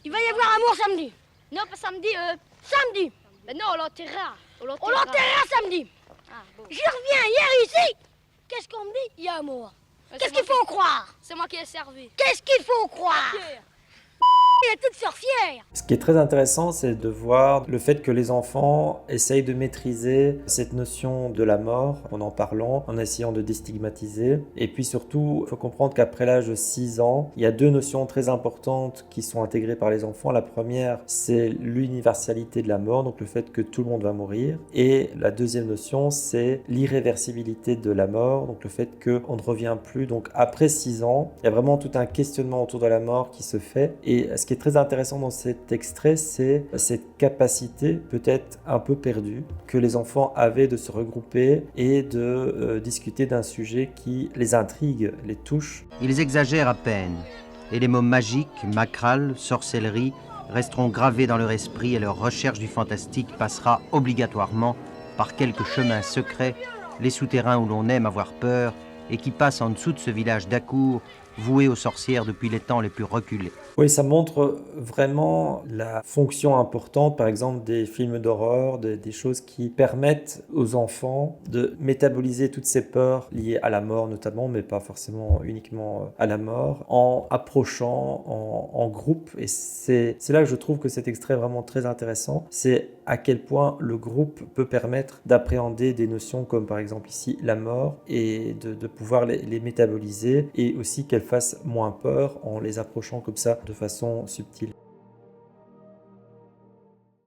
Il va y avoir amour samedi. Non, pas samedi, Samedi. ben non, on l'enterrera. On l'enterrera samedi. Ah, bon. Je reviens hier ici. Qu'est-ce qu'on me dit? Il y a amour. Qu'est-ce qu'il faut croire? C'est moi qui ai servi. Qu'est-ce qu'il faut croire? Il est toute sorcière. Ce qui est très intéressant, c'est de voir le fait que les enfants essayent de maîtriser cette notion de la mort en en parlant, en essayant de déstigmatiser. Et puis surtout, il faut comprendre qu'après l'âge de 6 ans, il y a deux notions très importantes qui sont intégrées par les enfants. La première, c'est l'universalité de la mort, donc le fait que tout le monde va mourir. Et la deuxième notion, c'est l'irréversibilité de la mort, donc le fait qu'on ne revient plus. Donc après 6 ans, il y a vraiment tout un questionnement autour de la mort qui se fait. Et ce qui est très intéressant dans cet extrait, c'est cette capacité peut-être un peu perdue que les enfants avaient de se regrouper et de discuter d'un sujet qui les intrigue, les touche. Ils exagèrent à peine, et les mots magiques, macral, sorcellerie, resteront gravés dans leur esprit et leur recherche du fantastique passera obligatoirement par quelques chemins secrets, les souterrains où l'on aime avoir peur et qui passent en dessous de ce village d'Acour, voué aux sorcières depuis les temps les plus reculés. Oui, ça montre vraiment la fonction importante, par exemple, des films d'horreur, des choses qui permettent aux enfants de métaboliser toutes ces peurs liées à la mort notamment, mais pas forcément uniquement à la mort, en approchant en groupe. Et c'est là que je trouve que cet extrait est vraiment très intéressant. C'est à quel point le groupe peut permettre d'appréhender des notions comme par exemple ici la mort et de pouvoir les métaboliser et aussi qu'elles fassent moins peur en les approchant comme ça de façon subtile.